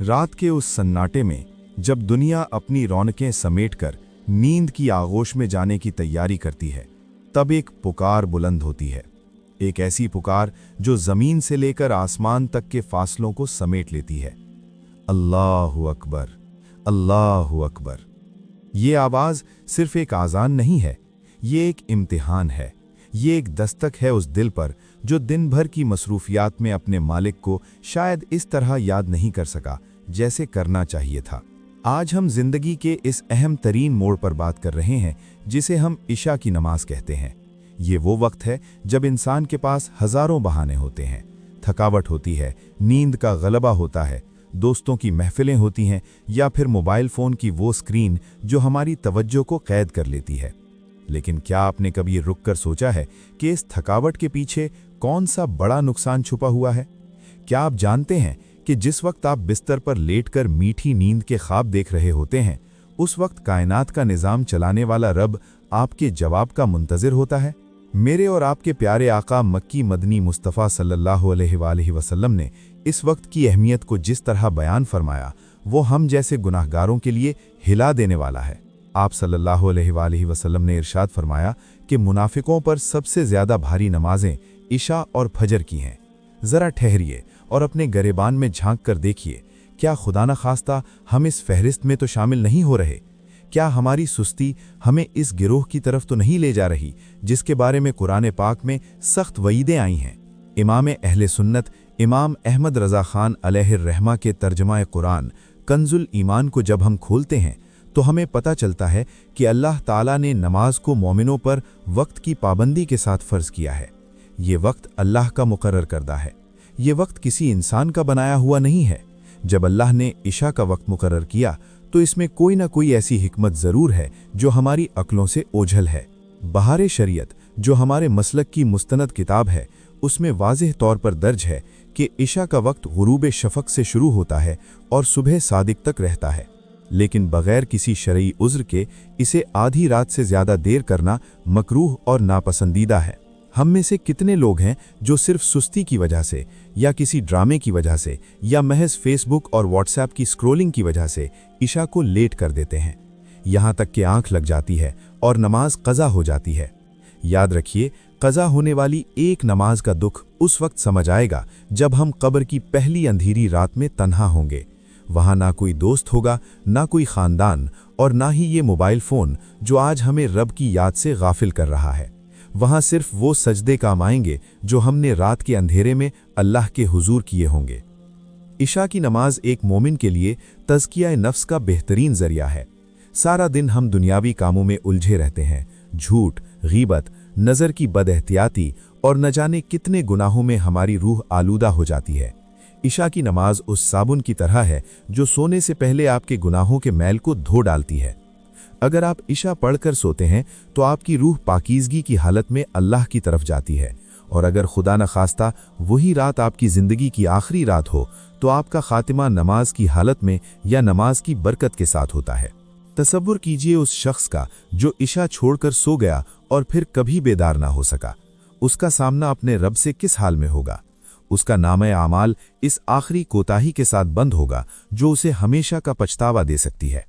रात के उस सन्नाटे में जब दुनिया अपनी रौनकें समेटकर नींद की आगोश में जाने की तैयारी करती है, तब एक पुकार बुलंद होती है। एक ऐसी पुकार जो जमीन से लेकर आसमान तक के फासलों को समेट लेती है। अल्लाहु अकबर, अल्लाहु अकबर। ये आवाज़ सिर्फ एक आज़ान नहीं है, ये एक इम्तिहान है। ये एक दस्तक है उस दिल पर जो दिन भर की मसरूफियात में अपने मालिक को शायद इस तरह याद नहीं कर सका जैसे करना चाहिए था। आज हम जिंदगी के इस अहम तरीन मोड़ पर बात कर रहे हैं जिसे हम इशा की नमाज कहते हैं। ये वो वक्त है जब इंसान के पास हज़ारों बहाने होते हैं। थकावट होती है, नींद का गलबा होता है, दोस्तों की महफिलें होती हैं या फिर मोबाइल फ़ोन की वो स्क्रीन जो हमारी तवज्जो को कैद कर लेती है। लेकिन क्या आपने कभी रुक कर सोचा है कि इस थकावट के पीछे कौन सा बड़ा नुकसान छुपा हुआ है? क्या आप जानते हैं कि जिस वक्त आप बिस्तर पर लेटकर मीठी नींद के ख्वाब देख रहे होते हैं, उस वक्त कायनात का निज़ाम चलाने वाला रब आपके जवाब का मुंतज़िर होता है? मेरे और आपके प्यारे आका मक्की मदनी मुस्तफ़ा सल्लल्लाहु अलैहि वसल्लम ने इस वक्त की अहमियत को जिस तरह बयान फरमाया, वो हम जैसे गुनाहगारों के लिए हिला देने वाला है। आप सल्लल्लाहु अलैहि वसल्लम ने इरशाद फरमाया कि मुनाफिकों पर सबसे ज़्यादा भारी नमाजें इशा और फजर की हैं। ज़रा ठहरिए और अपने गरेबान में झांक कर देखिए, क्या खुदा न खास्ता हम इस फहरिस्त में तो शामिल नहीं हो रहे? क्या हमारी सुस्ती हमें इस गिरोह की तरफ तो नहीं ले जा रही जिसके बारे में कुरान पाक में सख्त वईदें आई हैं? इमाम अहले सुन्नत इमाम अहमद रज़ा खान अलैहिर्रहमा के तर्जमा कुरान कंजुल ईमान को जब हम खोलते हैं तो हमें पता चलता है कि अल्लाह ताला ने नमाज को मोमिनों पर वक्त की पाबंदी के साथ फ़र्ज़ किया है। ये वक्त अल्लाह का मुकर्रर करदा है। ये वक्त किसी इंसान का बनाया हुआ नहीं है। जब अल्लाह ने इशा का वक्त मुकर्रर किया तो इसमें कोई ना कोई ऐसी हिकमत ज़रूर है जो हमारी अक्लों से ओझल है। बहार शरीयत जो हमारे मसलक की मुस्तनद किताब है, उसमें वाज़ेह तौर पर दर्ज है कि इशा का वक्त गुरूब शफ़क़ से शुरू होता है और सुबह सादिक तक रहता है। लेकिन बग़ैर किसी शरई उज़्र के इसे आधी रात से ज़्यादा देर करना मकरूह और नापसंदीदा है। हम में से कितने लोग हैं जो सिर्फ सुस्ती की वजह से या किसी ड्रामे की वजह से या महज फेसबुक और व्हाट्सएप की स्क्रोलिंग की वजह से इशा को लेट कर देते हैं, यहाँ तक कि आंख लग जाती है और नमाज क़ज़ा हो जाती है। याद रखिए, क़ज़ा होने वाली एक नमाज का दुख उस वक्त समझ आएगा जब हम कब्र की पहली अंधेरी रात में तन्हा होंगे। वहाँ ना कोई दोस्त होगा, ना कोई ख़ानदान और ना ही ये मोबाइल फ़ोन जो आज हमें रब की याद से गाफिल कर रहा है। वहाँ सिर्फ वो सजदे काम आएंगे जो हमने रात के अंधेरे में अल्लाह के हुजूर किए होंगे। इशा की नमाज एक मोमिन के लिए तज़किया नफ्स का बेहतरीन ज़रिया है। सारा दिन हम दुनियावी कामों में उलझे रहते हैं। झूठ, गीबत, नज़र की बदएहतियाती और न जाने कितने गुनाहों में हमारी रूह आलूदा हो जाती है। इशा की नमाज उस साबुन की तरह है जो सोने से पहले आपके गुनाहों के मैल को धो डालती है। अगर आप इशा पढ़कर सोते हैं तो आपकी रूह पाकीज़गी की हालत में अल्लाह की तरफ जाती है, और अगर खुदा न खास्ता वही रात आपकी ज़िंदगी की आखिरी रात हो तो आपका खातिमा नमाज की हालत में या नमाज की बरकत के साथ होता है। तसव्वुर कीजिए उस शख्स का जो इशा छोड़कर सो गया और फिर कभी बेदार ना हो सका। उसका सामना अपने रब से किस हाल में होगा? उसका नामे आमाल इस आखिरी कोताही के साथ बंद होगा जो उसे हमेशा का पछतावा दे सकती है।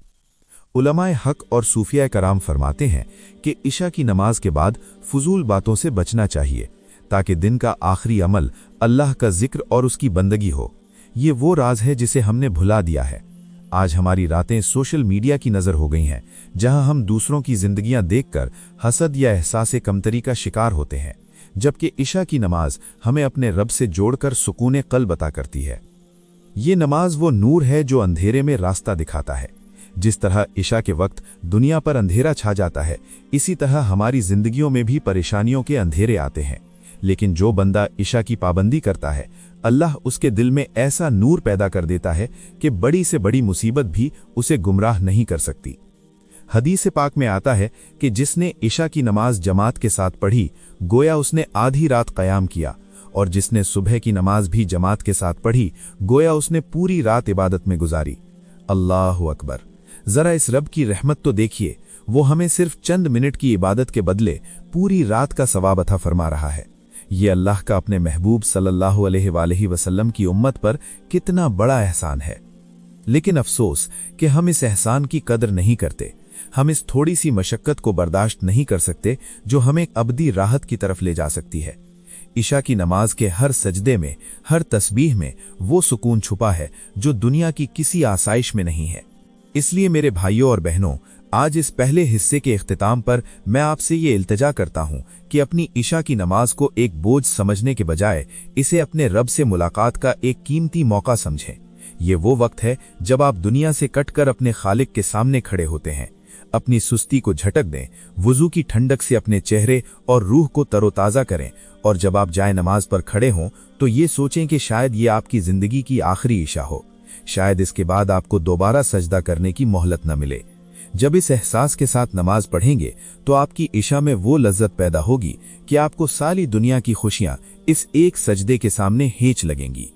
उलमाए हक और सूफिया कराम फरमाते हैं कि इशा की नमाज के बाद फजूल बातों से बचना चाहिए ताकि दिन का आखिरी अमल अल्लाह का जिक्र और उसकी बंदगी हो। ये वो राज है जिसे हमने भुला दिया है। आज हमारी रातें सोशल मीडिया की नज़र हो गई हैं, जहां हम दूसरों की जिंदगियां देखकर हसद या एहसास कमतरी का शिकार होते हैं, जबकि इशा की नमाज हमें अपने रब से जोड़कर सुकून क़ल्ब अता करती है। ये नमाज वो नूर है जो अंधेरे में रास्ता दिखाता है। जिस तरह इशा के वक्त दुनिया पर अंधेरा छा जाता है, इसी तरह हमारी जिंदगियों में भी परेशानियों के अंधेरे आते हैं। लेकिन जो बंदा इशा की पाबंदी करता है, अल्लाह उसके दिल में ऐसा नूर पैदा कर देता है कि बड़ी से बड़ी मुसीबत भी उसे गुमराह नहीं कर सकती। हदीस पाक में आता है कि जिसने इशा की नमाज जमात के साथ पढ़ी, गोया उसने आधी रात क़याम किया, और जिसने सुबह की नमाज भी जमात के साथ पढ़ी, गोया उसने पूरी रात इबादत में गुजारी। अल्लाहु अकबर। ज़रा इस रब की रहमत तो देखिए, वो हमें सिर्फ चंद मिनट की इबादत के बदले पूरी रात का सवाब अता फरमा रहा है। ये अल्लाह का अपने महबूब सल्लल्लाहु अलैहि वसल्लम की उम्मत पर कितना बड़ा एहसान है। लेकिन अफसोस कि हम इस एहसान की कदर नहीं करते। हम इस थोड़ी सी मशक्कत को बर्दाश्त नहीं कर सकते जो हमें अबदी राहत की तरफ ले जा सकती है। इशा की नमाज के हर सजदे में, हर तस्बीह में वो सुकून छुपा है जो दुनिया की किसी आसाइश में नहीं है। इसलिए मेरे भाइयों और बहनों, आज इस पहले हिस्से के इख्तिताम पर मैं आपसे ये इल्तिजा करता हूं कि अपनी इशा की नमाज को एक बोझ समझने के बजाय इसे अपने रब से मुलाकात का एक कीमती मौका समझें। ये वो वक्त है जब आप दुनिया से कटकर अपने खालिक के सामने खड़े होते हैं। अपनी सुस्ती को झटक दें, वुजू की ठंडक से अपने चेहरे और रूह को तरोताज़ा करें, और जब आप जाए नमाज पर खड़े हों तो ये सोचें कि शायद ये आपकी जिंदगी की आखिरी इशा हो। शायद इसके बाद आपको दोबारा सजदा करने की मोहलत न मिले। जब इस एहसास के साथ नमाज पढ़ेंगे तो आपकी इशा में वो लज्जत पैदा होगी कि आपको सारी दुनिया की खुशियां इस एक सजदे के सामने हेंच लगेंगी।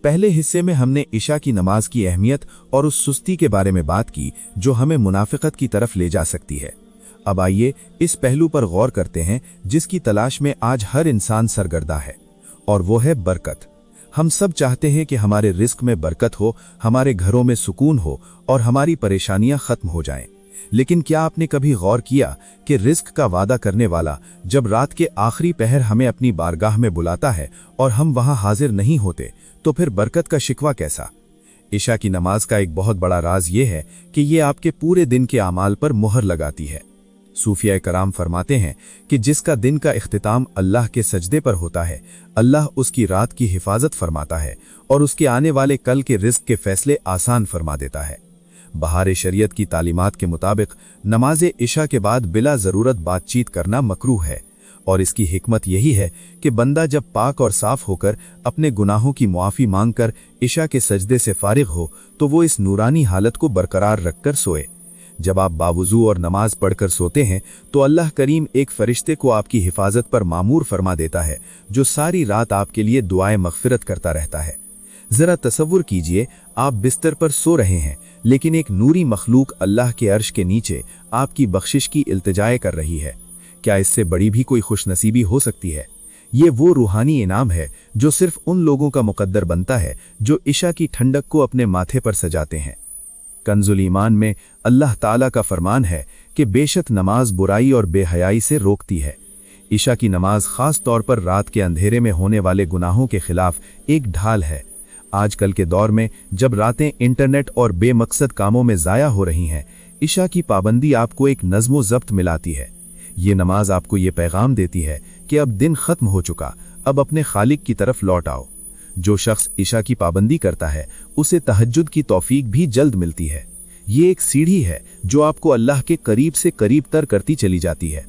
पहले हिस्से में हमने इशा की नमाज की अहमियत और उस सुस्ती के बारे में बात की जो हमें मुनाफिकत की तरफ ले जा सकती है। अब आइए इस पहलू पर गौर करते हैं जिसकी तलाश में आज हर इंसान सरगर्दा है, और वो है बरकत। हम सब चाहते हैं कि हमारे रिस्क में बरकत हो, हमारे घरों में सुकून हो और हमारी परेशानियां खत्म हो जाएं। लेकिन क्या आपने कभी गौर किया कि रिस्क का वादा करने वाला जब रात के आखिरी पहर हमें अपनी बारगाह में बुलाता है और हम वहां हाजिर नहीं होते, तो फिर बरकत का शिकवा कैसा? इशा की नमाज का एक बहुत बड़ा राज ये है कि ये आपके पूरे दिन के आमाल पर मुहर लगाती है। सूफिया कराम फरमाते हैं कि जिसका दिन का इख्तिताम अल्लाह के सजदे पर होता है, अल्लाह उसकी रात की हिफाजत फरमाता है और उसके आने वाले कल के रिस्क के फैसले आसान फरमा देता है। बहार शरीयत की तालीमात के मुताबिक नमाज इशा के बाद बिला ज़रूरत बातचीत करना मकरूह है, और इसकी हिकमत यही है कि बंदा जब पाक और साफ होकर अपने गुनाहों की मुआफ़ी मांगकर इशा के सजदे से फारिग हो तो वो इस नूरानी हालत को बरकरार रखकर सोए। जब आप बावुज़ू और नमाज पढ़कर सोते हैं तो अल्लाह करीम एक फरिश्ते को आपकी हिफाजत पर मामूर फरमा देता है जो सारी रात आपके लिए दुआएं मग़फ़िरत करता रहता है। ज़रा तसव्वुर कीजिए, आप बिस्तर पर सो रहे हैं लेकिन एक नूरी मखलूक अल्लाह के अर्श के नीचे आपकी बख्शिश की इल्तिजाएं कर रही है। क्या इससे बड़ी भी कोई खुशनसीबी हो सकती है? ये वो रूहानी इनाम है जो सिर्फ उन लोगों का मुकद्दर बनता है जो इशा की ठंडक को अपने माथे पर सजाते हैं। कंजुल ईमान में अल्लाह ताला का फरमान है कि बेशक नमाज बुराई और बेहयाई से रोकती है। इशा की नमाज खास तौर पर रात के अंधेरे में होने वाले गुनाहों के खिलाफ एक ढाल है। आजकल के दौर में जब रातें इंटरनेट और बेमकसद कामों में ज़ाया हो रही हैं, इशा की पाबंदी आपको एक नज़्म ज़ब्त मिलाती है। ये नमाज आपको ये पैगाम देती है कि अब दिन ख़त्म हो चुका, अब अपने खालिक की तरफ लौट आओ। जो शख्स इशा की पाबंदी करता है उसे तहज्जुद की तौफीक भी जल्द मिलती है। ये एक सीढ़ी है जो आपको अल्लाह के करीब से करीब तर करती चली जाती है।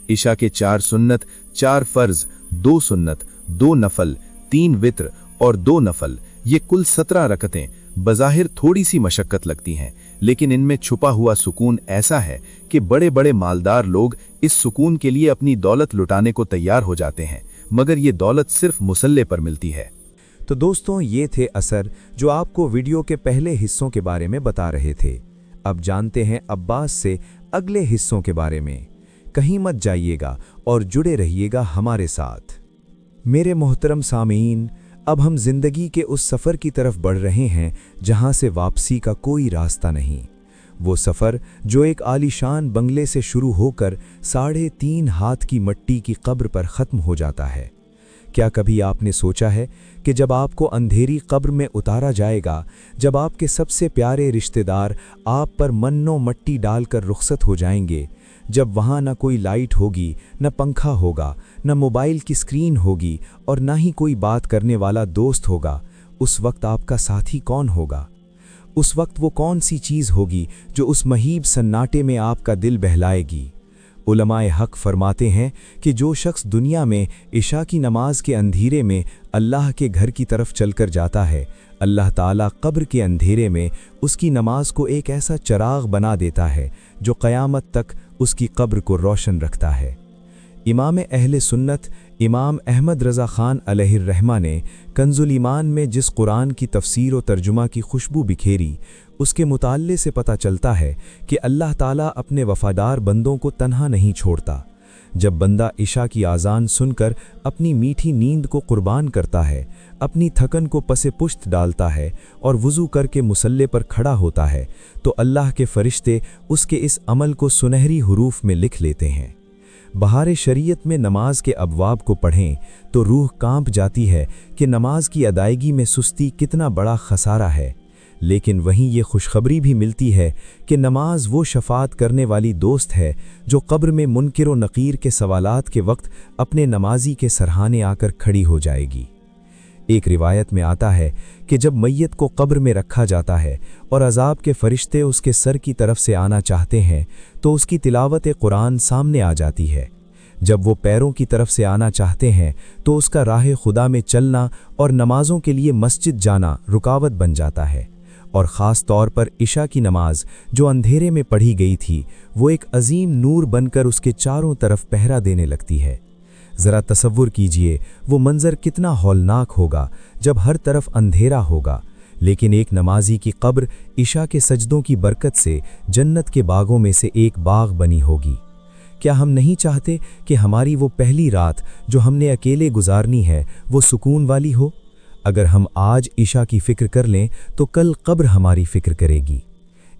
इशा के 4 सुन्नत, 4 फ़र्ज, 2 सुन्नत, 2 नफल, 3 वित्र और 2 नफल, ये कुल 17 रकतें बज़ाहिर थोड़ी सी मशक्कत लगती हैं, लेकिन इनमें छुपा हुआ सुकून ऐसा है कि बड़े बड़े मालदार लोग इस सुकून के लिए अपनी दौलत लुटाने को तैयार हो जाते हैं, मगर ये दौलत सिर्फ मुसल्ले पर मिलती है। तो दोस्तों, ये थे असर जो आपको वीडियो के पहले हिस्सों के बारे में बता रहे थे। अब जानते हैं अब्बास से अगले हिस्सों के बारे में। कहीं मत जाइएगा और जुड़े रहिएगा हमारे साथ। मेरे मोहतरम सामीन, अब हम जिंदगी के उस सफ़र की तरफ बढ़ रहे हैं जहां से वापसी का कोई रास्ता नहीं। वो सफ़र जो एक आलीशान बंगले से शुरू होकर 3.5 हाथ की मट्टी की कब्र पर ख़त्म हो जाता है। क्या कभी आपने सोचा है कि जब आपको अंधेरी कब्र में उतारा जाएगा, जब आपके सबसे प्यारे रिश्तेदार आप पर मन्नो मट्टी डालकर रुखसत हो जाएंगे, जब वहाँ न कोई लाइट होगी, न पंखा होगा, न मोबाइल की स्क्रीन होगी और न ही कोई बात करने वाला दोस्त होगा, उस वक्त आपका साथी कौन होगा? उस वक्त वो कौन सी चीज़ होगी जो उस महीब सन्नाटे में आपका दिल बहलाएगी? उलमाए हक फरमाते हैं कि जो शख्स दुनिया में इशा की नमाज के अंधेरे में अल्लाह के घर की तरफ चलकर जाता है, अल्लाह ताला कब्र के अंधेरे में उसकी नमाज को एक ऐसा चिराग बना देता है जो क़यामत तक उसकी कब्र को रोशन रखता है। इमाम अहले सुन्नत इमाम अहमद रज़ा ख़ान अलैहिर्रहमा ने कंजुल ईमान में जिस कुरान की तफसीर और तर्जुमा की खुशबू बिखेरी, उसके मुताल्ले से पता चलता है कि अल्लाह ताला अपने वफ़ादार बंदों को तन्हा नहीं छोड़ता। जब बंदा इशा की आज़ान सुनकर अपनी मीठी नींद को कुर्बान करता है, अपनी थकन को पसे पुश्त डालता है और वुज़ू करके मुसल्ले पर खड़ा होता है, तो अल्लाह के फरिश्ते उसके इस अमल को सुनहरी हुरूफ में लिख लेते हैं। बहार शरीयत में नमाज के अबवाब को पढ़ें तो रूह कांप जाती है कि नमाज की अदायगी में सुस्ती कितना बड़ा खसारा है, लेकिन वहीं ये खुशखबरी भी मिलती है कि नमाज वो शफात करने वाली दोस्त है जो कब्र में मुनकिर व नकीर के सवालात के वक्त अपने नमाजी के सरहाने आकर खड़ी हो जाएगी। एक रिवायत में आता है कि जब मैयत को कब्र में रखा जाता है और अजाब के फरिश्ते उसके सर की तरफ से आना चाहते हैं तो उसकी तिलावत कुरान सामने आ जाती है। जब वो पैरों की तरफ से आना चाहते हैं तो उसका राह खुदा में चलना और नमाज़ों के लिए मस्जिद जाना रुकावट बन जाता है। और ख़ास तौर पर इशा की नमाज जो अंधेरे में पढ़ी गई थी, वो एक अजीम नूर बनकर उसके चारों तरफ पहरा देने लगती है। ज़रा तसव्वुर कीजिए वो मंज़र कितना हौलनाक होगा जब हर तरफ अंधेरा होगा, लेकिन एक नमाजी की कब्र इशा के सजदों की बरकत से जन्नत के बागों में से एक बाग बनी होगी। क्या हम नहीं चाहते कि हमारी वो पहली रात जो हमने अकेले गुजारनी है वो सुकून वाली हो? अगर हम आज इशा की फ़िक्र कर लें तो कल कब्र हमारी फ़िक्र करेगी।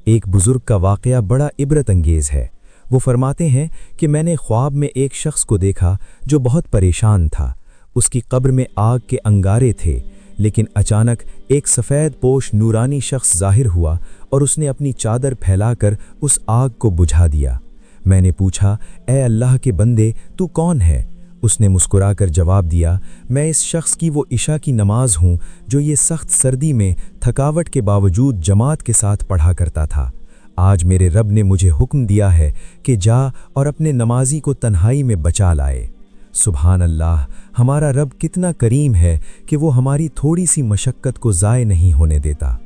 एक बुज़ुर्ग का वाक़या बड़ा इबरत अंगेज़ है। वो फरमाते हैं कि मैंने ख्वाब में एक शख्स को देखा जो बहुत परेशान था। उसकी कब्र में आग के अंगारे थे, लेकिन अचानक एक सफ़ेद पोश नूरानी शख्स ज़ाहिर हुआ और उसने अपनी चादर फैलाकर उस आग को बुझा दिया। मैंने पूछा, ए अल्लाह के बंदे, तू कौन है? उसने मुस्कुराकर जवाब दिया, मैं इस शख्स की वो इशा की नमाज हूँ जो ये सख्त सर्दी में थकावट के बावजूद जमात के साथ पढ़ा करता था। आज मेरे रब ने मुझे हुक्म दिया है कि जा और अपने नमाजी को तन्हाई में बचा लाए। सुभान अल्लाह, हमारा रब कितना करीम है कि वो हमारी थोड़ी सी मशक्क़त को ज़ाय नहीं होने देता।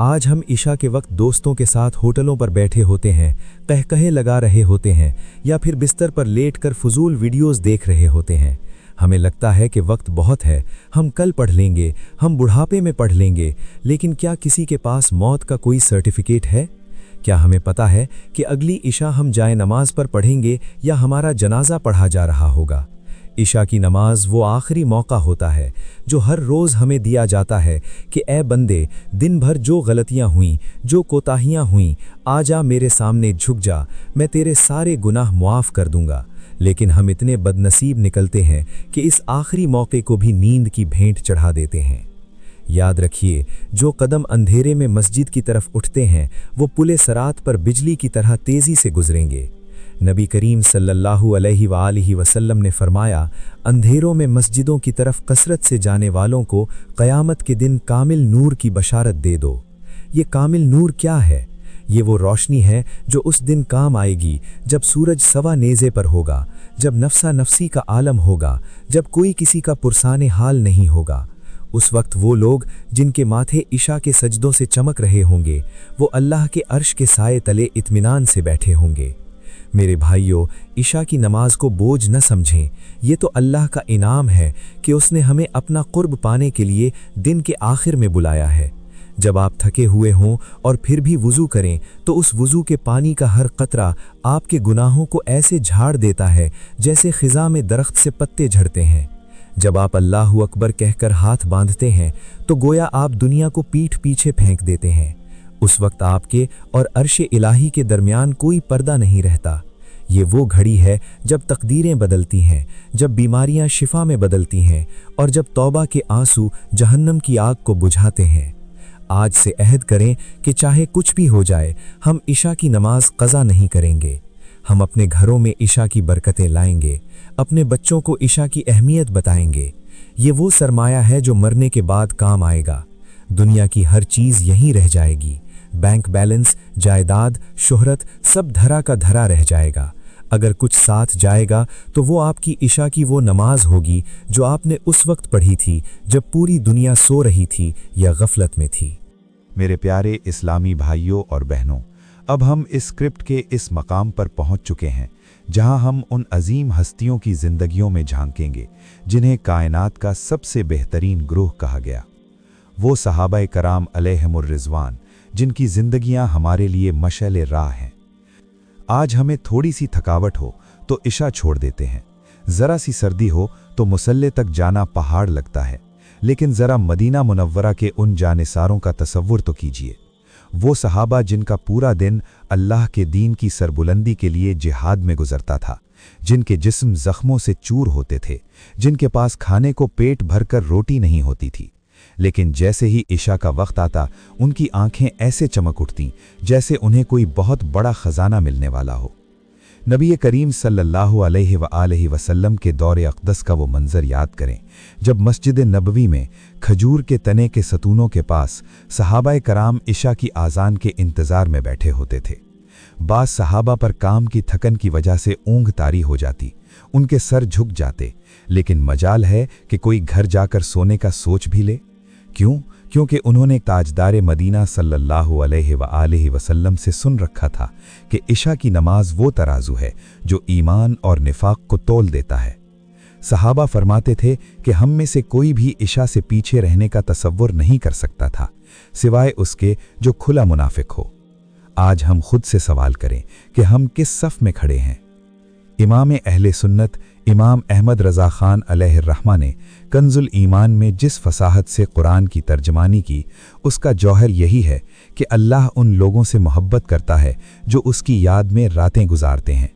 आज हम इशा के वक्त दोस्तों के साथ होटलों पर बैठे होते हैं, कहकहे लगा रहे होते हैं या फिर बिस्तर पर लेटकर फजूल वीडियोस देख रहे होते हैं। हमें लगता है कि वक्त बहुत है, हम कल पढ़ लेंगे, हम बुढ़ापे में पढ़ लेंगे, लेकिन क्या किसी के पास मौत का कोई सर्टिफिकेट है? क्या हमें पता है कि अगली इशा हम जाए नमाज पर पढ़ेंगे या हमारा जनाजा पढ़ा जा रहा होगा? इशा की नमाज वो आखिरी मौका होता है जो हर रोज़ हमें दिया जाता है कि ए बंदे, दिन भर जो गलतियां हुईं, जो कोताहियां हुईं, आ जा मेरे सामने झुक जा, मैं तेरे सारे गुनाह मुआफ़ कर दूंगा। लेकिन हम इतने बदनसीब निकलते हैं कि इस आखिरी मौके को भी नींद की भेंट चढ़ा देते हैं। याद रखिए, जो कदम अंधेरे में मस्जिद की तरफ उठते हैं वो पुले सरात पर बिजली की तरह तेज़ी से गुजरेंगे। नबी करीम सल्लल्लाहु अलैहि वसल्लम ने फरमाया, अंधेरों में मस्जिदों की तरफ कसरत से जाने वालों को क़यामत के दिन कामिल नूर की बशारत दे दो। ये कामिल नूर क्या है? ये वो रोशनी है जो उस दिन काम आएगी जब सूरज सवा नेज़े पर होगा, जब नफ्सा नफसी का आलम होगा, जब कोई किसी का पुरसाने हाल नहीं होगा। उस वक्त वो लोग जिनके माथे इशा के सजदों से चमक रहे होंगे, वो अल्लाह के अर्श के साए तले इत्मीनान से बैठे होंगे। मेरे भाइयों, इशा की नमाज को बोझ न समझें। ये तो अल्लाह का इनाम है कि उसने हमें अपना कुर्ब पाने के लिए दिन के आखिर में बुलाया है। जब आप थके हुए हों और फिर भी वुज़ू करें तो उस वुज़ू के पानी का हर कतरा आपके गुनाहों को ऐसे झाड़ देता है जैसे ख़िज़ा में दरख्त से पत्ते झड़ते हैं। जब आप अल्लाहु अकबर कहकर हाथ बांधते हैं तो गोया आप दुनिया को पीठ पीछे फेंक देते हैं। उस वक्त आपके और अर्श इलाही के दरमियान कोई पर्दा नहीं रहता। ये वो घड़ी है जब तकदीरें बदलती हैं, जब बीमारियां शिफा में बदलती हैं और जब तौबा के आंसू जहन्नम की आग को बुझाते हैं। आज से अहद करें कि चाहे कुछ भी हो जाए, हम इशा की नमाज क़ज़ा नहीं करेंगे। हम अपने घरों में इशा की बरकतें लाएंगे, अपने बच्चों को इशा की अहमियत बताएंगे। ये वो सरमाया है जो मरने के बाद काम आएगा। दुनिया की हर चीज़ यहीं रह जाएगी, बैंक बैलेंस, जायदाद, शोहरत, सब धरा का धरा रह जाएगा। अगर कुछ साथ जाएगा तो वो आपकी इशा की वो नमाज होगी जो आपने उस वक्त पढ़ी थी जब पूरी दुनिया सो रही थी या गफलत में थी। मेरे प्यारे इस्लामी भाइयों और बहनों, अब हम इस स्क्रिप्ट के इस मकाम पर पहुंच चुके हैं जहां हम उन अजीम हस्तियों की जिंदगियों में झांकेंगे जिन्हें कायनात का सबसे बेहतरीन ग्रोह कहा गया। वो सहाबाए कराम अलैहिमुर रिज़वान जिनकी जिंदगियां हमारे लिए मशअल राह हैं। आज हमें थोड़ी सी थकावट हो तो इशा छोड़ देते हैं। ज़रा सी सर्दी हो तो मुसल्ले तक जाना पहाड़ लगता है। लेकिन ज़रा मदीना मुनव्वरा के उन जानिसारों का तसव्वुर तो कीजिए, वो सहाबा जिनका पूरा दिन अल्लाह के दीन की सरबुलंदी के लिए जिहाद में गुजरता था, जिनके जिस्म जख्मों से चूर होते थे, जिनके पास खाने को पेट भरकर रोटी नहीं होती थी। लेकिन जैसे ही इशा का वक्त आता, उनकी आंखें ऐसे चमक उठतीं जैसे उन्हें कोई बहुत बड़ा खजाना मिलने वाला हो। नबी करीम सल्लल्लाहु अलैहि वसल्लम के दौर अक़दस का वो मंज़र याद करें, जब मस्जिद नबवी में खजूर के तने के सतूनों के पास सहाबाए कराम इशा की आज़ान के इंतज़ार में बैठे होते थे। बाज़ सहाबा पर काम की थकन की वजह से ऊँघ तारी हो जाती, उनके सर झुक जाते, लेकिन मजाल है कि कोई घर जाकर सोने का सोच भी ले। क्यों? क्योंकि उन्होंने ताजदार मदीना सल्लल्लाहु अलैहि वसल्लम से सुन रखा था कि इशा की नमाज वो तराजू है जो ईमान और निफाक को तोल देता है। सहाबा फरमाते थे कि हम में से कोई भी इशा से पीछे रहने का तसव्वुर नहीं कर सकता था, सिवाय उसके जो खुला मुनाफिक हो। आज हम खुद से सवाल करें कि हम किस सफ़ में खड़े हैं। इमाम अहले सुन्नत इमाम अहमद रज़ा ख़ान अलैहिर्रहमा ने कंजुल ईमान में जिस फसाहत से कुरान की तर्जमानी की, उसका जौहर यही है कि अल्लाह उन लोगों से मोहब्बत करता है जो उसकी याद में रातें गुजारते हैं।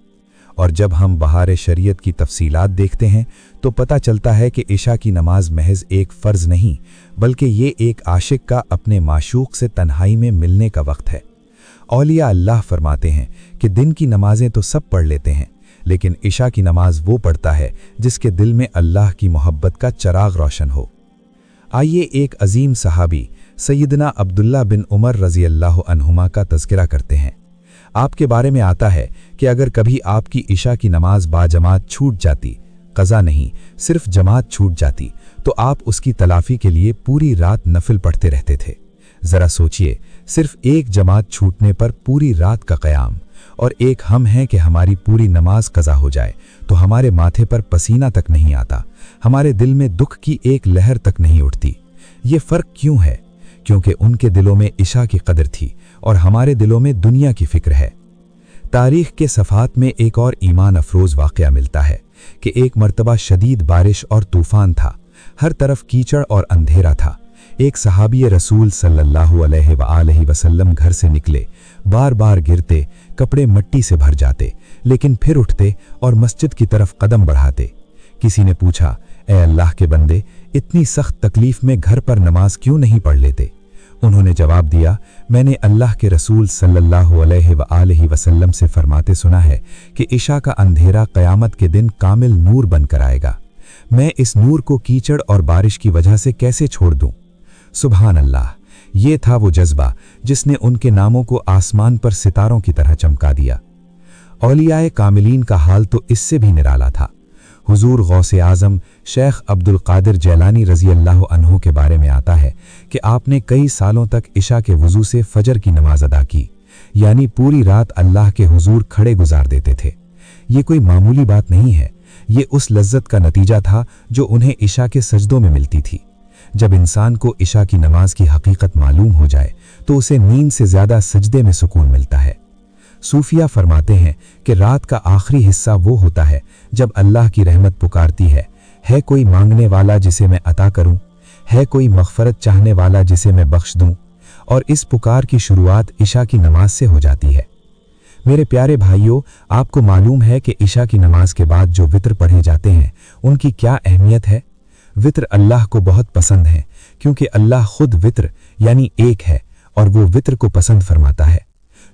और जब हम बहार शरीयत की तफसीलात देखते हैं तो पता चलता है कि इशा की नमाज महज एक फ़र्ज़ नहीं, बल्कि ये एक आशिक का अपने माशूक से तन्हाई में मिलने का वक्त है। औलिया अल्लाह फरमाते हैं कि दिन की नमाजें तो सब पढ़ लेते हैं, लेकिन इशा की नमाज वो पढ़ता है जिसके दिल में अल्लाह की मोहब्बत का चराग रोशन हो। आइए एक अजीम सहाबी सैयदना अब्दुल्ला बिन उमर रज़ी अल्लाह अन्हुमा का तज़किरा करते हैं। आपके बारे में आता है कि अगर कभी आपकी इशा की नमाज बाजमात छूट जाती, क़ज़ा नहीं सिर्फ जमात छूट जाती, तो आप उसकी तलाफ़ी के लिए पूरी रात नफिल पढ़ते रहते थे। ज़रा सोचिए, सिर्फ एक जमात छूटने पर पूरी रात का क़याम, और एक हम हैं कि हमारी पूरी नमाज क़ज़ा हो जाए तो हमारे माथे पर पसीना तक नहीं आता, हमारे दिल में दुख की एक लहर तक नहीं उठती। ये फ़र्क क्यों है? क्योंकि उनके दिलों में इशा की कदर थी और हमारे दिलों में दुनिया की फ़िक्र है। तारीख़ के सफ़ात में एक और ईमान अफरोज़ वाक़या मिलता है कि एक मर्तबा शदीद बारिश और तूफ़ान था, हर तरफ कीचड़ और अंधेरा था। एक सहाबी रसूल सल्लल्लाहु अलैहि वसल्लम घर से निकले, बार बार गिरते, कपड़े मिट्टी से भर जाते, लेकिन फिर उठते और मस्जिद की तरफ कदम बढ़ाते। किसी ने पूछा, ए अल्लाह के बंदे, इतनी सख्त तकलीफ में घर पर नमाज क्यों नहीं पढ़ लेते? उन्होंने जवाब दिया, मैंने अल्लाह के रसूल सल्लल्लाहु अलैहि वसल्लम से फरमाते सुना है कि इशा का अंधेरा क़यामत के दिन कामिल नूर बनकर आएगा। मैं इस नूर को कीचड़ और बारिश की वजह से कैसे छोड़ दूं? सुभान अल्लाह, ये था वो जज्बा जिसने उनके नामों को आसमान पर सितारों की तरह चमका दिया। औलियाए कामिलीन का हाल तो इससे भी निराला था। हुजूर गौसे आज़म शेख अब्दुल कादिर जैलानी रज़ी अल्लाह अन्हु के बारे में आता है कि आपने कई सालों तक इशा के वज़ू से फजर की नमाज अदा की, यानी पूरी रात अल्लाह के हुजूर खड़े गुजार देते थे। ये कोई मामूली बात नहीं है, ये उस लज्जत का नतीजा था जो उन्हें इशा के सजदों में मिलती थी। जब इंसान को इशा की नमाज की हकीकत मालूम हो जाए तो उसे नींद से ज़्यादा सजदे में सुकून मिलता है। सूफिया फरमाते हैं कि रात का आखिरी हिस्सा वो होता है जब अल्लाह की रहमत पुकारती है कोई मांगने वाला जिसे मैं अता करूं, है कोई मग़फ़रत चाहने वाला जिसे मैं बख्श दूं, और इस पुकार की शुरुआत इशा की नमाज से हो जाती है। मेरे प्यारे भाइयों, आपको मालूम है कि इशा की नमाज के बाद जो वित्र पढ़े जाते हैं उनकी क्या अहमियत है? वित्र अल्लाह को बहुत पसंद है, क्योंकि अल्लाह खुद वित्र यानी एक है और वो वित्र को पसंद फरमाता है।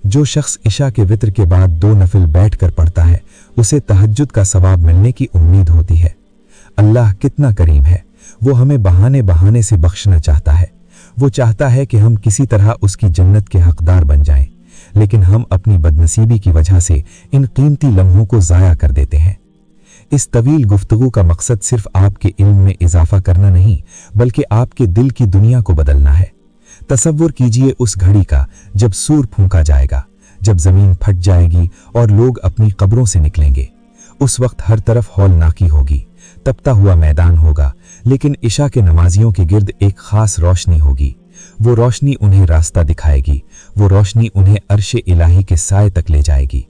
जो शख्स इशा के वित्र के बाद 2 नफिल बैठकर पढ़ता है, उसे तहज्जुद का सवाब मिलने की उम्मीद होती है। अल्लाह कितना करीम है, वो हमें बहाने बहाने से बख्शना चाहता है। वो चाहता है कि हम किसी तरह उसकी जन्नत के हकदार बन जाएं, लेकिन हम अपनी बदनसीबी की वजह से इन कीमती लम्हों को ज़ाया कर देते हैं। इस तवील गुफ्तगू का मकसद सिर्फ आपके इल्म में इजाफा करना नहीं, बल्कि आपके दिल की दुनिया को बदलना है। तसव्वुर कीजिए उस घड़ी का जब सूर फूंका जाएगा, जब ज़मीन फट जाएगी और लोग अपनी कब्रों से निकलेंगे। उस वक्त हर तरफ हौलनाकी होगी, तपता हुआ मैदान होगा, लेकिन इशा के नमाजियों के गिर्द एक ख़ास रोशनी होगी। वो रोशनी उन्हें रास्ता दिखाएगी, वो रोशनी उन्हें अर्श इलाही के साए तक ले जाएगी।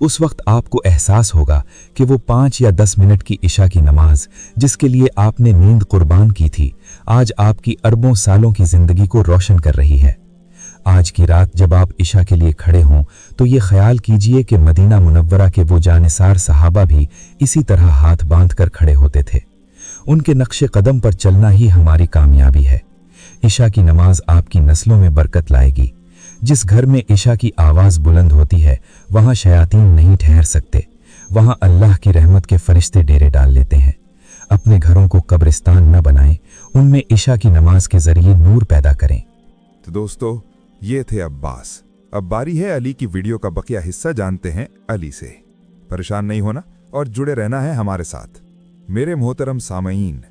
उस वक्त आपको एहसास होगा कि वो 5 या 10 मिनट की इशा की नमाज जिसके लिए आपने नींद कुर्बान की थी, आज आपकी अरबों सालों की जिंदगी को रोशन कर रही है। आज की रात जब आप इशा के लिए खड़े हों तो ये ख्याल कीजिए कि मदीना मुनव्वरा के वो जानिसार सहाबा भी इसी तरह हाथ बांध कर खड़े होते थे। उनके नक्शे कदम पर चलना ही हमारी कामयाबी है। इशा की नमाज आपकी नस्लों में बरकत लाएगी। जिस घर में इशा की आवाज़ बुलंद होती है वहाँ शयातीन नहीं ठहर सकते, वहाँ अल्लाह की रहमत के फरिश्ते डेरे डाल लेते हैं। अपने घरों को कब्रिस्तान न बनाएं, उनमें इशा की नमाज के जरिए नूर पैदा करें। तो दोस्तों, ये थे अब्बास। अब बारी है अली की वीडियो का बकिया हिस्सा जानते हैं अली से। परेशान नहीं होना और जुड़े रहना है हमारे साथ। मेरे मोहतरम सामईन,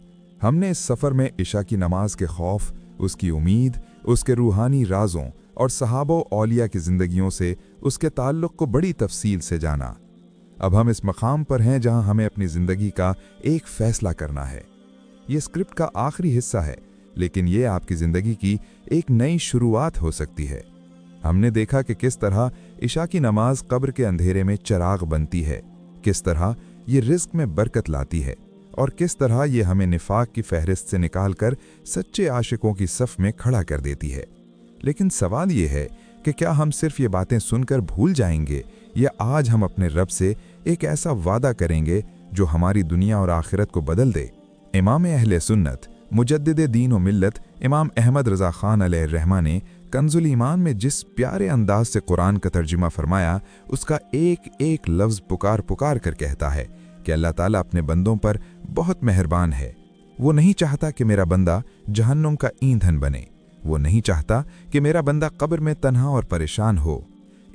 हमने इस सफ़र में इशा की नमाज के खौफ, उसकी उम्मीद, उसके रूहानी राजों और सहाबो औलिया की ज़िंदगियों से उसके ताल्लुक़ को बड़ी तफसील से जाना। अब हम इस मकाम पर हैं जहां हमें अपनी ज़िंदगी का एक फ़ैसला करना है। ये स्क्रिप्ट का आखिरी हिस्सा है, लेकिन ये आपकी ज़िंदगी की एक नई शुरुआत हो सकती है। हमने देखा कि किस तरह इशा की नमाज कब्र के अंधेरे में चिराग बनती है, किस तरह ये रिज़्क़ में बरकत लाती है और किस तरह ये हमें निफाक की फहरिस्त से निकालकर सच्चे आशिकों की सफ़ में खड़ा कर देती है। लेकिन सवाल ये है कि क्या हम सिर्फ ये बातें सुनकर भूल जाएंगे या आज हम अपने रब से एक ऐसा वादा करेंगे जो हमारी दुनिया और आखिरत को बदल दे। इमाम अहले सुन्नत मुजद्दिद दीन व मिल्लत इमाम अहमद रज़ा ख़ान अलैहिर्रहमा ने कंजुल ईमान में जिस प्यारे अंदाज से कुरान का तर्जुमा फरमाया, उसका एक एक लफ्ज़ पुकार पुकार कर कहता है कि अल्लाह ताला अपने बंदों पर बहुत मेहरबान है। वो नहीं चाहता कि मेरा बंदा जहन्नुम का ईंधन बने, वो नहीं चाहता कि मेरा बंदा कब्र में तन्हा और परेशान हो।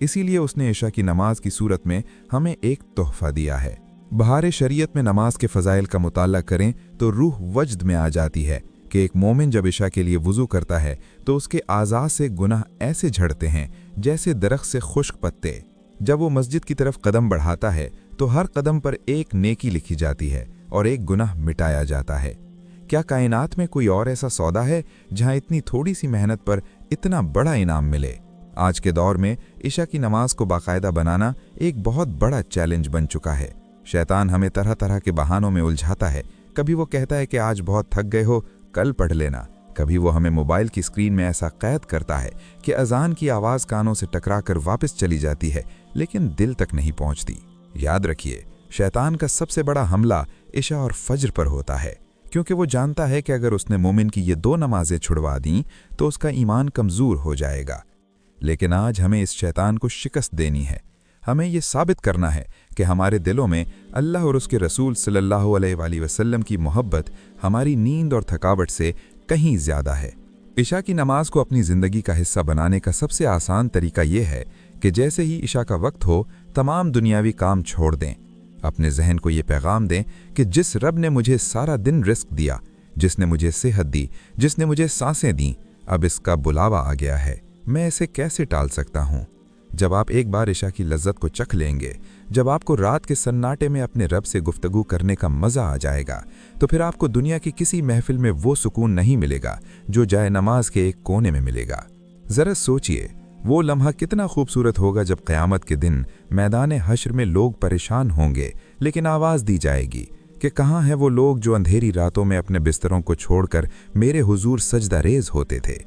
इसीलिए उसने इशा की नमाज की सूरत में हमें एक तोहफ़ा दिया है। बहार शरीयत में नमाज के फ़ज़ाइल का मुताला करें तो रूह वजद में आ जाती है कि एक मोमिन जब इशा के लिए वुज़ू करता है तो उसके आज़ा से गुनाह ऐसे झड़ते हैं जैसे दरख्त से खुश्क पत्ते। जब वो मस्जिद की तरफ कदम बढ़ाता है तो हर कदम पर एक नेकी लिखी जाती है और एक गुनाह मिटाया जाता है। क्या कायनात में कोई और ऐसा सौदा है जहां इतनी थोड़ी सी मेहनत पर इतना बड़ा इनाम मिले? आज के दौर में इशा की नमाज को बाकायदा बनाना एक बहुत बड़ा चैलेंज बन चुका है। शैतान हमें तरह तरह के बहानों में उलझाता है। कभी वो कहता है कि आज बहुत थक गए हो, कल पढ़ लेना। कभी वो हमें मोबाइल की स्क्रीन में ऐसा कैद करता है कि अजान की आवाज़ कानों से टकराकर वापस चली जाती है, लेकिन दिल तक नहीं पहुंचती। याद रखिए, शैतान का सबसे बड़ा हमला इशा और फज्र पर होता है, क्योंकि वो जानता है कि अगर उसने मोमिन की ये 2 नमाजें छुड़वा दी तो उसका ईमान कमज़ोर हो जाएगा। लेकिन आज हमें इस शैतान को शिकस्त देनी है। हमें ये साबित करना है कि हमारे दिलों में अल्लाह और उसके रसूल सल्लल्लाहु अलैहि वसल्लम की मोहब्बत हमारी नींद और थकावट से कहीं ज़्यादा है। इशा की नमाज को अपनी ज़िंदगी का हिस्सा बनाने का सबसे आसान तरीका ये है कि जैसे ही इशा का वक्त हो, तमाम दुनियावी काम छोड़ दें। अपने जहन को ये पैगाम दें कि जिस रब ने मुझे सारा दिन रिस्क दिया, जिसने मुझे सेहत दी, जिसने मुझे सांसें दी, अब इसका बुलावा आ गया है, मैं इसे कैसे टाल सकता हूँ। जब आप एक बार इशा की लज्जत को चख लेंगे, जब आपको रात के सन्नाटे में अपने रब से गुफ्तगू करने का मज़ा आ जाएगा, तो फिर आपको दुनिया की किसी महफिल में वो सुकून नहीं मिलेगा जो जाए नमाज के एक कोने में मिलेगा। ज़रा सोचिए, वो लम्हा कितना खूबसूरत होगा जब क़यामत के दिन मैदान हश्र में लोग परेशान होंगे, लेकिन आवाज़ दी जाएगी कि कहाँ हैं वो लोग जो अंधेरी रातों में अपने बिस्तरों को छोड़कर मेरे हुजूर सजदा रेज़ होते थे।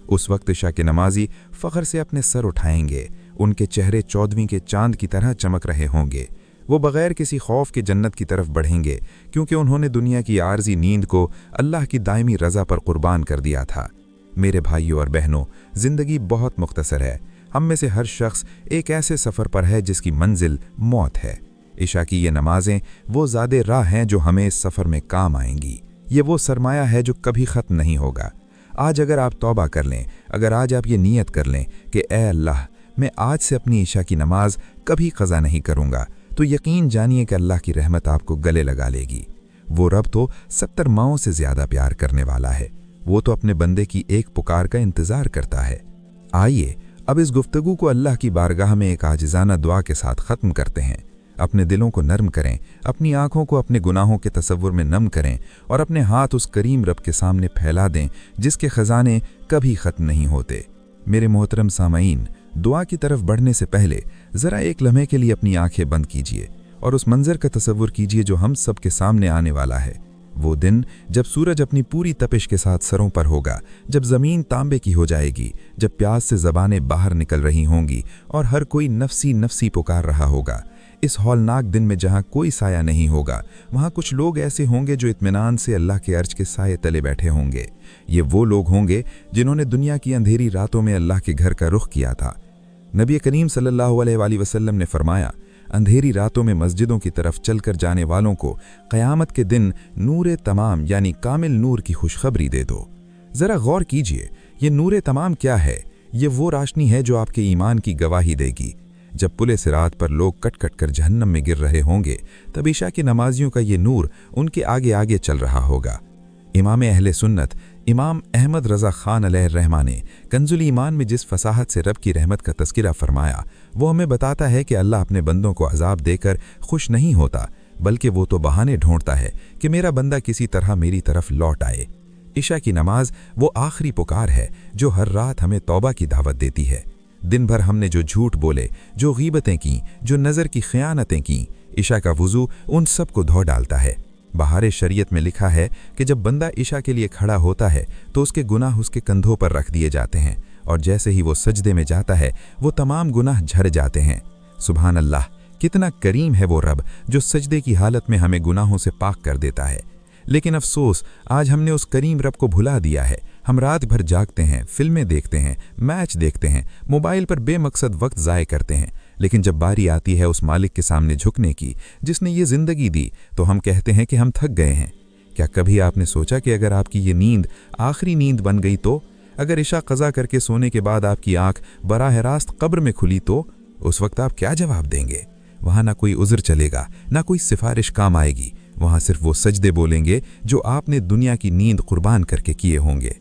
उस वक्त इशा के नमाजी फ़ख्र से अपने सर उठाएंगे, उनके चेहरे 14वीं के चांद की तरह चमक रहे होंगे। वो बग़ैर किसी खौफ के जन्नत की तरफ बढ़ेंगे, क्योंकि उन्होंने दुनिया की आर्जी नींद को अल्लाह की दायमी रज़ा पर कुर्बान कर दिया था। मेरे भाइयों और बहनों, ज़िंदगी बहुत मुख्तसर है। हम में से हर शख्स एक ऐसे सफ़र पर है जिसकी मंजिल मौत है। इशा की ये नमाजें वो ज़ादे राह हैं जो हमें इस सफ़र में काम आएंगी। ये वो सरमाया है जो कभी ख़त्म नहीं होगा। आज अगर आप तौबा कर लें, अगर आज आप ये नीयत कर लें कि ए अल्लाह, मैं आज से अपनी इशा की नमाज कभी क़ज़ा नहीं करूँगा, तो यकीन जानिए कि अल्लाह की रहमत आपको गले लगा लेगी। वो रब तो 70 माओं से ज़्यादा प्यार करने वाला है। वो तो अपने बंदे की एक पुकार का इंतज़ार करता है। आइए अब इस गुफ्तगू को अल्लाह की बारगाह में एक आजिज़ाना दुआ के साथ ख़त्म करते हैं। अपने दिलों को नर्म करें, अपनी आँखों को अपने गुनाहों के तसव्वुर में नम करें और अपने हाथ उस करीम रब के सामने फैला दें जिसके ख़ज़ाने कभी ख़त्म नहीं होते। मेरे मोहतरम सामईन, दुआ की तरफ बढ़ने से पहले ज़रा एक लम्हे के लिए अपनी आंखें बंद कीजिए और उस मंजर का तसव्वुर कीजिए जो हम सब के सामने आने वाला है। वो दिन जब सूरज अपनी पूरी तपिश के साथ सरों पर होगा, जब ज़मीन तांबे की हो जाएगी, जब प्यास से ज़बानें बाहर निकल रही होंगी और हर कोई नफसी नफसी पुकार रहा होगा। इस हौलनाक दिन में जहाँ कोई साया नहीं होगा, वहाँ कुछ लोग ऐसे होंगे जो इत्मीनान से अल्लाह के अर्श के साये तले बैठे होंगे। ये वो लोग होंगे जिन्होंने दुनिया की अंधेरी रातों में अल्लाह के घर का रुख किया था। नबी करीम सल्लल्लाहु अलैहि वसल्लम ने फरमाया, अंधेरी रातों में मस्जिदों की तरफ चलकर जाने वालों को क़यामत के दिन नूर तमाम यानी कामिल नूर की खुशखबरी दे दो। ज़रा गौर कीजिए, ये नूर तमाम क्या है? ये वो रोशनी है जो आपके ईमान की गवाही देगी। जब पुले सिरात पर लोग कट कट कर जहन्नम में गिर रहे होंगे, तब ईशा के नमाजियों का ये नूर उनके आगे आगे चल रहा होगा। इमाम अहले सुन्नत इमाम अहमद रज़ा ख़ान अलैहिर्रहमा ने कंजुल ईमान में जिस फसाहत से रब की रहमत का तज़किरा फरमाया, वो हमें बताता है कि अल्लाह अपने बंदों को अजाब देकर खुश नहीं होता, बल्कि वो तो बहाने ढूंढता है कि मेरा बंदा किसी तरह मेरी तरफ लौट आए। इशा की नमाज वो आखिरी पुकार है जो हर रात हमें तौबा की दावत देती है। दिन भर हमने जो झूठ बोले, जो गीबतें की, जो नज़र की ख़यानतें की, इशा का वुज़ू उन सब को धो डालता है। बहारे शरीयत में लिखा है कि जब बंदा इशा के लिए खड़ा होता है तो उसके गुनाह उसके कंधों पर रख दिए जाते हैं और जैसे ही वो सजदे में जाता है वो तमाम गुनाह झड़ जाते हैं। सुभान अल्लाह, कितना करीम है वो रब जो सजदे की हालत में हमें गुनाहों से पाक कर देता है। लेकिन अफसोस, आज हमने उस करीम रब को भुला दिया है। हम रात भर जागते हैं, फिल्में देखते हैं, मैच देखते हैं, मोबाइल पर बेमकसद वक्त ज़ाय करते हैं, लेकिन जब बारी आती है उस मालिक के सामने झुकने की जिसने ये ज़िंदगी दी, तो हम कहते हैं कि हम थक गए हैं। क्या कभी आपने सोचा कि अगर आपकी ये नींद आखिरी नींद बन गई तो? अगर इशा क़ज़ा करके सोने के बाद आपकी आँख बराह रास्त कब्र में खुली तो उस वक्त आप क्या जवाब देंगे? वहाँ ना कोई उज़्र चलेगा, ना कोई सिफारिश काम आएगी। वहाँ सिर्फ वो सजदे बोलेंगे जो आपने दुनिया की नींद कुर्बान करके किए होंगे।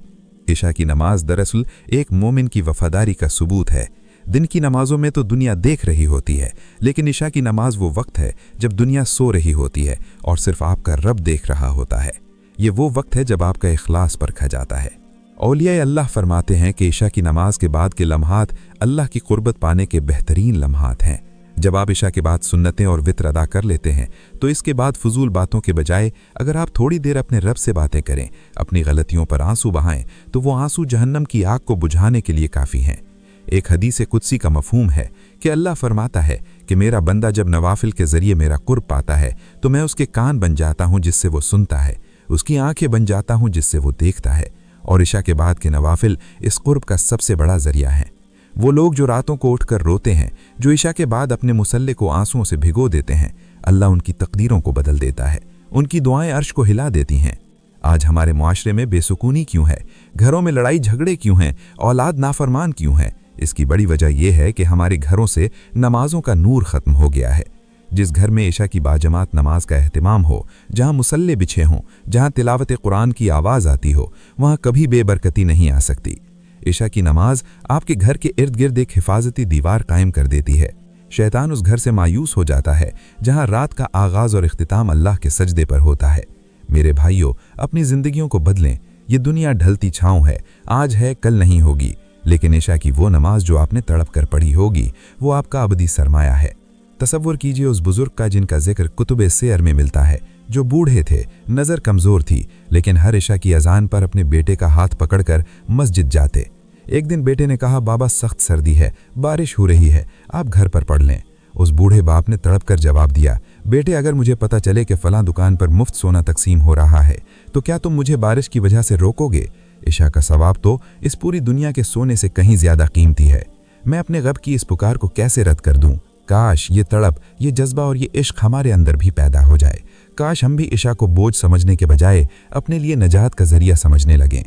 इशा की नमाज दरअसल एक मोमिन की वफादारी का सबूत है। दिन की नमाजों में तो दुनिया देख रही होती है, लेकिन इशा की नमाज वो वक्त है जब दुनिया सो रही होती है और सिर्फ आपका रब देख रहा होता है। ये वो वक्त है जब आपका इखलास परखा जाता है। औलिया अल्लाह फरमाते हैं कि इशा की नमाज के बाद के लम्हात अल्लाह की कुर्बत पाने के बेहतरीन लम्हात हैं। जब आप इशा के बाद सुन्नतें और वित्र अदा कर लेते हैं तो इसके बाद फजूल बातों के बजाय अगर आप थोड़ी देर अपने रब से बातें करें, अपनी गलतियों पर आंसू बहाएं, तो वो आंसू जहन्नम की आग को बुझाने के लिए काफ़ी हैं। एक हदीस कुदसी का मफहूम है कि अल्लाह फरमाता है कि मेरा बंदा जब नवाफिल के ज़रिए मेरा कुर्ब पाता है तो मैं उसके कान बन जाता हूँ जिससे वो सुनता है, उसकी आंखें बन जाता हूँ जिससे वो देखता है। और इशा के बाद के नवाफिल इस कुर्ब का सबसे बड़ा ज़रिया है। वो लोग जो रातों को उठकर रोते हैं, जो इशा के बाद अपने मुसल्ले को आंसुओं से भिगो देते हैं, अल्लाह उनकी तकदीरों को बदल देता है, उनकी दुआएं अर्श को हिला देती हैं। आज हमारे मुआशरे में बेसुकूनी क्यों है? घरों में लड़ाई झगड़े क्यों हैं? औलाद नाफरमान क्यों है? इसकी बड़ी वजह यह है कि हमारे घरों से नमाजों का नूर ख़त्म हो गया है। जिस घर में इशा की बाजमात नमाज का एहतिमाम हो, जहाँ मुसल्ले बिछे हों, जहाँ तिलावत कुरान की आवाज़ आती हो, वहाँ कभी बेबरकती नहीं आ सकती। इशा की नमाज आपके घर के इर्द गिर्द एक हिफाजती दीवार कायम कर देती है। शैतान उस घर से मायूस हो जाता है जहाँ रात का आगाज़ और इख्तिताम अल्लाह के सजदे पर होता है। मेरे भाइयों, अपनी ज़िंदगियों को बदलें। ये दुनिया ढलती छाँव है, आज है कल नहीं होगी, लेकिन इशा की वो नमाज जो आपने तड़प कर पढ़ी होगी वो आपका अबदी सरमाया है। तसव्वुर कीजिए उस बुजुर्ग का जिनका जिक्र कुतुबे सेयर में मिलता है, जो बूढ़े थे, नज़र कमज़ोर थी, लेकिन हर इशा की अजान पर अपने बेटे का हाथ पकड़कर मस्जिद जाते। एक दिन बेटे ने कहा, बाबा सख्त सर्दी है, बारिश हो रही है, आप घर पर पढ़ लें। उस बूढ़े बाप ने तड़प कर जवाब दिया, बेटे अगर मुझे पता चले कि फ़लाँ दुकान पर मुफ्त सोना तकसीम हो रहा है तो क्या तुम मुझे बारिश की वजह से रोकोगे? इशा का सवाब तो इस पूरी दुनिया के सोने से कहीं ज़्यादा कीमती है। मैं अपने गब की इस पुकार को कैसे रद्द कर दूँ? काश ये तड़प, ये जज्बा और ये इश्क हमारे अंदर भी पैदा हो जाए। काश हम भी इशा को बोझ समझने के बजाय अपने लिए नजात का जरिया समझने लगें।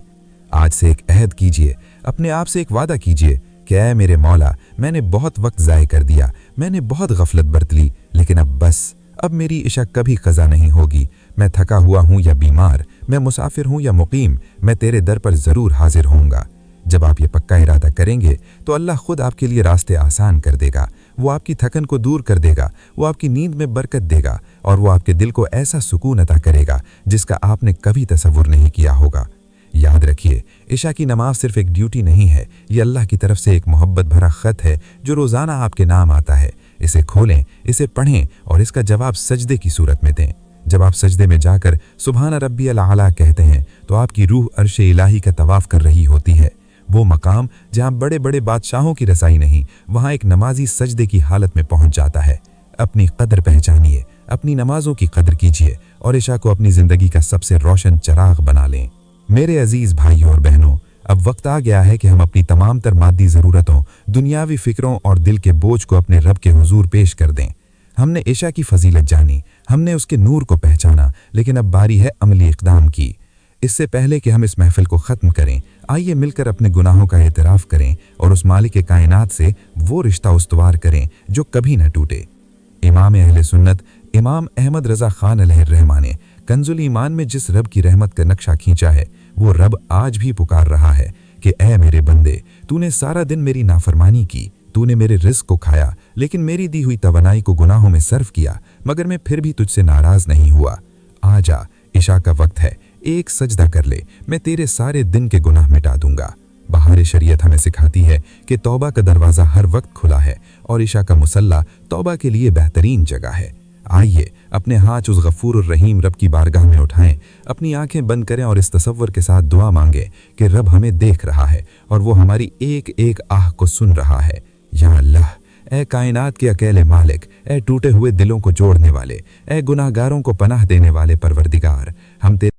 आज से एक अहद कीजिए, अपने आप से एक वादा कीजिए कि ऐ मेरे मौला, मैंने बहुत वक्त ज़ाय कर दिया, मैंने बहुत गफलत बरत ली, लेकिन अब बस, अब मेरी इशा कभी क़ज़ा नहीं होगी। मैं थका हुआ हूँ या बीमार, मैं मुसाफिर हूँ या मुकीम, मैं तेरे दर पर ज़रूर हाजिर होऊंगा। जब आप ये पक्का इरादा करेंगे तो अल्लाह खुद आपके लिए रास्ते आसान कर देगा। वो आपकी थकन को दूर कर देगा, वो आपकी नींद में बरकत देगा और वो आपके दिल को ऐसा सुकून अता करेगा जिसका आपने कभी तसव्वुर नहीं किया होगा। याद रखिए, इशा की नमाज सिर्फ एक ड्यूटी नहीं है, ये अल्लाह की तरफ से एक मोहब्बत भरा खत है जो रोज़ाना आपके नाम आता है। इसे खोलें, इसे पढ़ें और इसका जवाब सजदे की सूरत में दें। जब आप सजदे में जाकर सुभान रब्बियल आला कहते हैं तो आपकी रूह अर्श इलाही का तवाफ कर रही होती है। वो मकाम जहाँ बड़े बड़े बादशाहों की रसाई नहीं, वहाँ एक नमाजी सजदे की हालत में पहुँच जाता है। अपनी कदर पहचानिए, अपनी नमाजों की कदर कीजिए और इशा को अपनी ज़िंदगी का सबसे रोशन चिराग बना लें। मेरे अजीज़ भाइयों और बहनों, अब वक्त आ गया है कि हम अपनी तमाम तर मादी ज़रूरतों, दुनियावी फ़िक्रों और दिल के बोझ को अपने रब के हुजूर पेश कर दें। हमने इशा की फजीलत जानी, हमने उसके नूर को पहचाना, लेकिन अब बारी है अमली इक़दाम की। इससे पहले कि हम इस महफिल को ख़त्म करें, आइए मिलकर अपने गुनाहों का एतराफ़ करें और उस मालिक कायनात से वो रिश्ता उस्तवार करें जो कभी न टूटे। इमाम अहले सुन्नत इमाम अहमद रज़ा खान अलैहिर्रहमान ने कंजुल ईमान में जिस रब की रहमत का नक्शा खींचा है, वो रब आज भी पुकार रहा है कि ऐ मेरे बंदे, तूने सारा दिन मेरी नाफरमानी की, तूने मेरे रिज़्क़ को खाया, लेकिन मेरी दी हुई तवानाई को गुनाहों में सर्फ किया, मगर मैं फिर भी तुझसे नाराज़ नहीं हुआ। आ जा, इशा का वक्त है, एक सजदा कर ले, मैं तेरे सारे दिन के गुनाह मिटा दूंगा। बहार शरीयत हमें सिखाती है कि तौबा का दरवाज़ा हर वक्त खुला है और इशा का मुसल्ला तौबा के लिए बेहतरीन जगह है। आइए अपने हाथ उस गफूर रहीम रब की बारगाह में उठाएं, अपनी आंखें बंद करें और इस तसव्वुर के साथ दुआ मांगें कि रब हमें देख रहा है और वो हमारी एक एक आह को सुन रहा है। या अल्लाह, ए कायनात के अकेले मालिक, ए टूटे हुए दिलों को जोड़ने वाले, ए गुनाहगारों को पनाह देने वाले परवरदिगार, हम तेरे